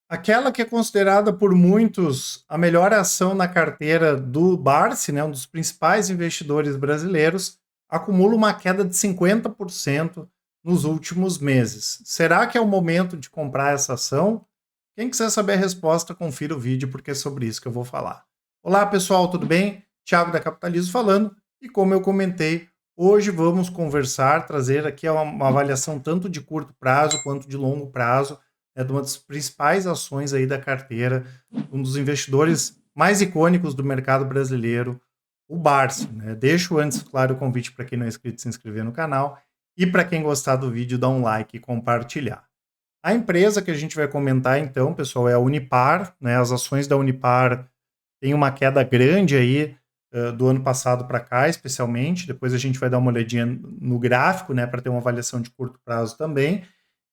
Aquela que é considerada por muitos a melhor ação na carteira do Barsi, né, um dos principais investidores brasileiros, acumula uma queda de 50% nos últimos meses. Será que é o momento de comprar essa ação? Quem quiser saber a resposta, confira o vídeo, porque é sobre isso que eu vou falar. Olá, pessoal, tudo bem? Thiago da Capitalismo falando, e como eu comentei, hoje vamos conversar, trazer aqui uma avaliação tanto de curto prazo quanto de longo prazo, de uma das principais ações aí da carteira, um dos investidores mais icônicos do mercado brasileiro, o Barsi, né? Deixo antes, claro, o convite para quem não é inscrito se inscrever no canal e para quem gostar do vídeo, dar um like e compartilhar. A empresa que a gente vai comentar então, pessoal, é a Unipar, né? As ações da Unipar têm uma queda grande aí do ano passado para cá, especialmente. Depois a gente vai dar uma olhadinha no gráfico, né, para ter uma avaliação de curto prazo também.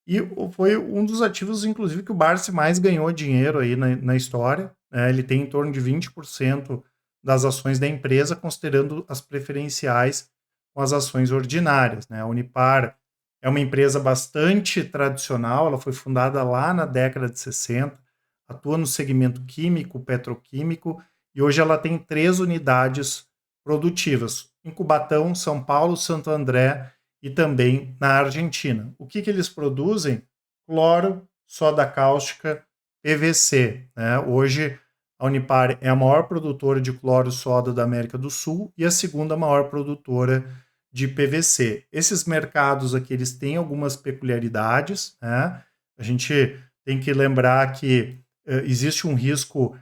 E foi um dos ativos, inclusive, que o Barsi mais ganhou dinheiro aí na história. Ele tem em torno de 20% das ações da empresa, considerando as preferenciais com as ações ordinárias, né? A Unipar é uma empresa bastante tradicional, ela foi fundada lá na década de 60, atua no segmento químico, petroquímico, e hoje ela tem 3 unidades produtivas, em Cubatão, São Paulo, Santo André e também na Argentina. O que eles produzem? Cloro, soda cáustica, PVC. Né? Hoje, a Unipar é a maior produtora de cloro e soda da América do Sul e a segunda maior produtora de PVC. Esses mercados aqui, eles têm algumas peculiaridades, né? A gente tem que lembrar que existe um risco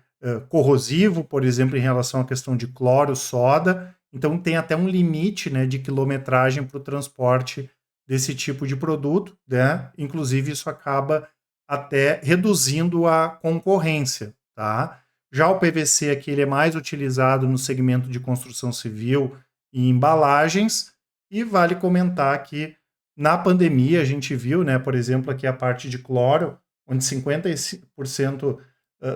corrosivo, por exemplo, em relação à questão de cloro, soda, então tem até um limite, né, de quilometragem para o transporte desse tipo de produto, né? Inclusive isso acaba até reduzindo a concorrência, tá? Já o PVC aqui ele é mais utilizado no segmento de construção civil e embalagens, e vale comentar que na pandemia a gente viu, né, por exemplo, aqui a parte de cloro, onde 50%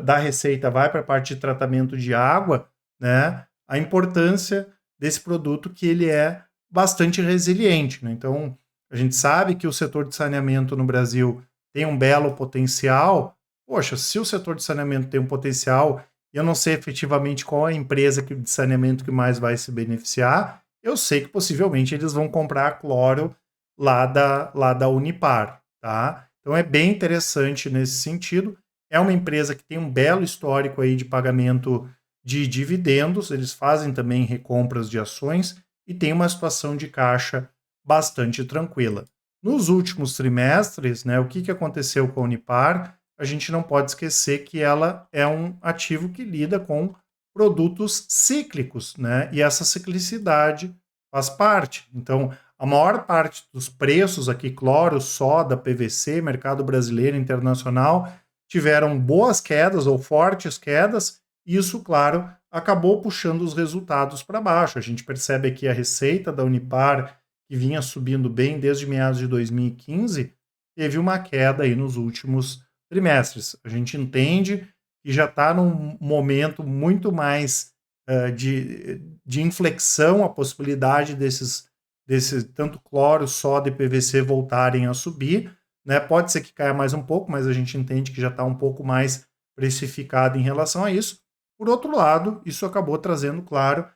da receita vai para a parte de tratamento de água, né? A importância desse produto que ele é bastante resiliente, né? Então, a gente sabe que o setor de saneamento no Brasil tem um belo potencial. Poxa, se o setor de saneamento tem um potencial, e eu não sei efetivamente qual a empresa de saneamento que mais vai se beneficiar, eu sei que possivelmente eles vão comprar a cloro lá da Unipar, tá? Então é bem interessante nesse sentido. É uma empresa que tem um belo histórico aí de pagamento de dividendos, eles fazem também recompras de ações e tem uma situação de caixa bastante tranquila. Nos últimos trimestres, né, o que aconteceu com a Unipar? A gente não pode esquecer que ela é um ativo que lida com produtos cíclicos, né? E essa ciclicidade faz parte. Então, a maior parte dos preços aqui, cloro, soda, PVC, mercado brasileiro, internacional, tiveram boas quedas ou fortes quedas, e isso, claro, acabou puxando os resultados para baixo. A gente percebe aqui a receita da Unipar, que vinha subindo bem desde meados de 2015, teve uma queda aí nos últimos trimestres. A gente entende que já está num momento muito mais de inflexão, a possibilidade desses tanto cloro, soda e PVC voltarem a subir, né? Pode ser que caia mais um pouco, mas a gente entende que já está um pouco mais precificado em relação a isso. Por outro lado, isso acabou trazendo, claro,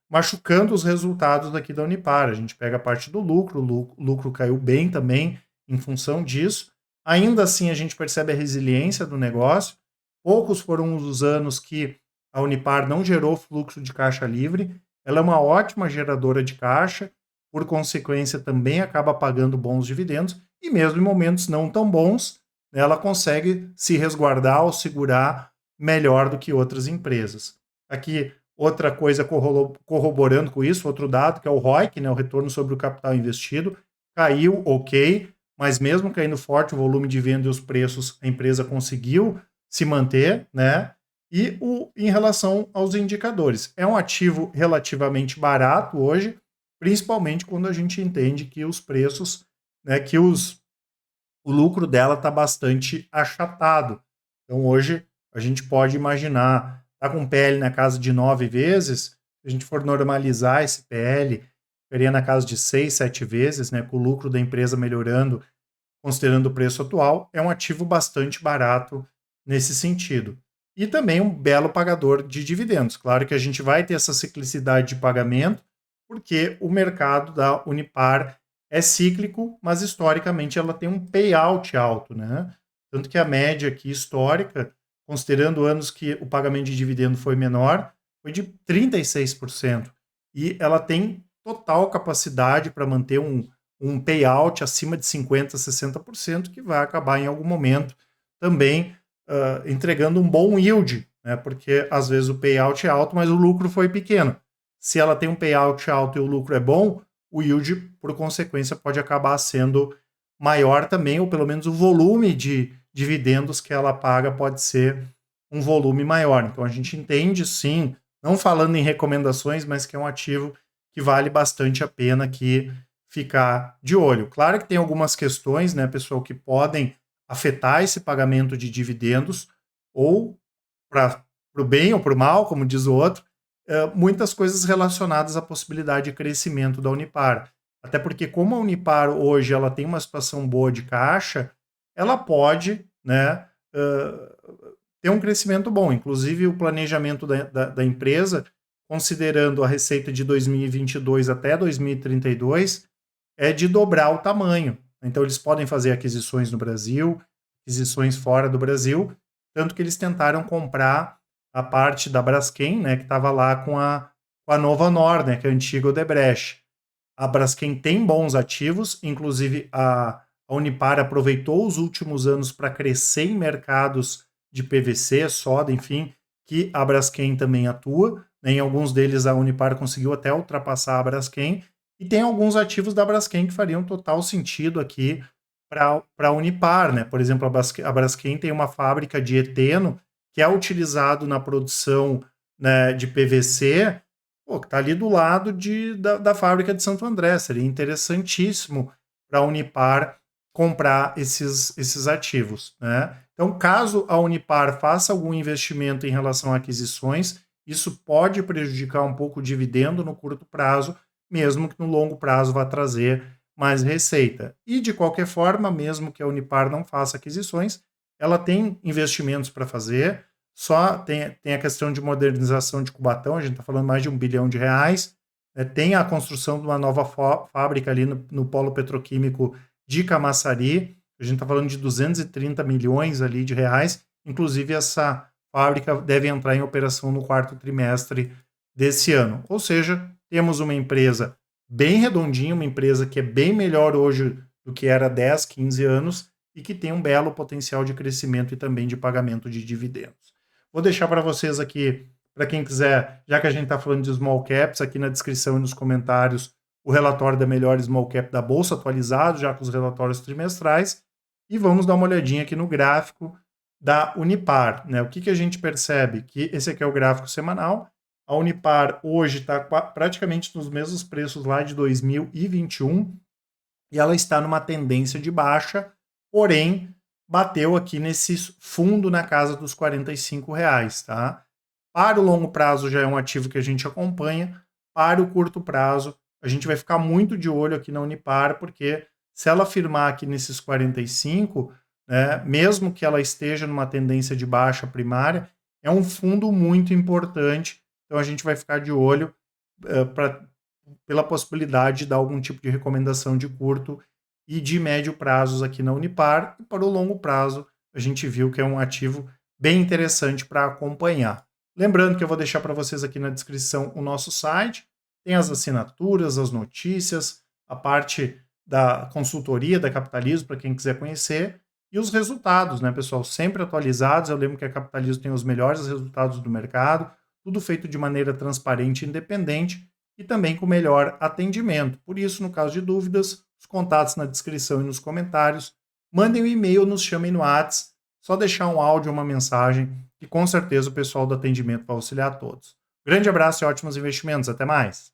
machucando os resultados daqui da Unipar. A gente pega a parte do lucro, o lucro caiu bem também em função disso. Ainda assim, a gente percebe a resiliência do negócio. Poucos foram os anos que a Unipar não gerou fluxo de caixa livre. Ela é uma ótima geradora de caixa, por consequência, também acaba pagando bons dividendos, e mesmo em momentos não tão bons, ela consegue se resguardar ou segurar melhor do que outras empresas. Aqui, outra coisa corroborando com isso, outro dado, que é o ROIC, né, o retorno sobre o capital investido, caiu, ok, mas mesmo caindo forte o volume de venda e os preços, a empresa conseguiu se manter, né? E em relação aos indicadores, é um ativo relativamente barato hoje, principalmente quando a gente entende que os preços, né, o lucro dela está bastante achatado. Então hoje a gente pode imaginar, tá com PL na casa de 9 vezes, se a gente for normalizar esse PL, ficaria na casa de 6, 7 vezes, né, com o lucro da empresa melhorando considerando o preço atual, é um ativo bastante barato nesse sentido. E também um belo pagador de dividendos. Claro que a gente vai ter essa ciclicidade de pagamento, porque o mercado da Unipar é cíclico, mas historicamente ela tem um payout alto, né? Tanto que a média aqui histórica, considerando anos que o pagamento de dividendo foi menor, foi de 36%. E ela tem total capacidade para manter um payout acima de 50%, 60%, que vai acabar em algum momento também entregando um bom yield, né? Porque às vezes o payout é alto, mas o lucro foi pequeno. Se ela tem um payout alto e o lucro é bom, o yield, por consequência, pode acabar sendo maior também, ou pelo menos o volume de dividendos que ela paga pode ser um volume maior. Então a gente entende sim, não falando em recomendações, mas que é um ativo que vale bastante a pena aqui ficar de olho. Claro que tem algumas questões, né, pessoal, que podem afetar esse pagamento de dividendos, ou para o bem ou para o mal, como diz o outro, muitas coisas relacionadas à possibilidade de crescimento da Unipar. Até porque, como a Unipar hoje ela tem uma situação boa de caixa, ela pode, né, ter um crescimento bom. Inclusive, o planejamento da empresa, considerando a receita de 2022 até 2032, é de dobrar o tamanho. Então, eles podem fazer aquisições no Brasil, aquisições fora do Brasil, tanto que eles tentaram comprar a parte da Braskem, né, que estava lá com a Nova Nor, né, que é a antiga Odebrecht. A Braskem tem bons ativos, inclusive a Unipar aproveitou os últimos anos para crescer em mercados de PVC, soda, enfim, que a Braskem também atua. Em alguns deles a Unipar conseguiu até ultrapassar a Braskem, e tem alguns ativos da Braskem que fariam total sentido aqui para a Unipar, né? Por exemplo, a Braskem tem uma fábrica de eteno que é utilizado na produção, né, de PVC, pô, que está ali do lado da fábrica de Santo André. Seria interessantíssimo para a Unipar comprar esses ativos, né? Então, caso a Unipar faça algum investimento em relação a aquisições, isso pode prejudicar um pouco o dividendo no curto prazo, mesmo que no longo prazo vá trazer mais receita. E, de qualquer forma, mesmo que a Unipar não faça aquisições, ela tem investimentos para fazer, só tem a questão de modernização de Cubatão, a gente está falando mais de R$ 1 bilhão, tem a construção de uma nova fábrica ali no polo petroquímico de Camaçari, a gente está falando de 230 milhões ali de reais, inclusive essa fábrica deve entrar em operação no quarto trimestre desse ano. Ou seja, temos uma empresa bem redondinha, uma empresa que é bem melhor hoje do que era 10, 15 anos e que tem um belo potencial de crescimento e também de pagamento de dividendos. Vou deixar para vocês aqui, para quem quiser, já que a gente está falando de small caps, aqui na descrição e nos comentários, o relatório da melhor small cap da Bolsa atualizado, já com os relatórios trimestrais, e vamos dar uma olhadinha aqui no gráfico da Unipar, né? O que a gente percebe? Que esse aqui é o gráfico semanal. A Unipar hoje está praticamente nos mesmos preços lá de 2021 e ela está numa tendência de baixa, porém bateu aqui nesse fundo na casa dos R$ 45, tá? Para o longo prazo já é um ativo que a gente acompanha, para o curto prazo a gente vai ficar muito de olho aqui na Unipar, porque se ela firmar aqui nesses 45, né, mesmo que ela esteja numa tendência de baixa primária, é um fundo muito importante, então a gente vai ficar de olho pela possibilidade de dar algum tipo de recomendação de curto e de médio prazos aqui na Unipar, e para o longo prazo a gente viu que é um ativo bem interessante para acompanhar. Lembrando que eu vou deixar para vocês aqui na descrição o nosso site, tem as assinaturas, as notícias, a parte da consultoria da Capitalismo para quem quiser conhecer, e os resultados, né, pessoal, sempre atualizados. Eu lembro que a Capitalismo tem os melhores resultados do mercado, tudo feito de maneira transparente e independente, e também com melhor atendimento. Por isso, no caso de dúvidas, os contatos na descrição e nos comentários. Mandem um e-mail, nos chamem no WhatsApp, só deixar um áudio ou uma mensagem, que com certeza o pessoal do atendimento vai auxiliar a todos. Grande abraço e ótimos investimentos. Até mais!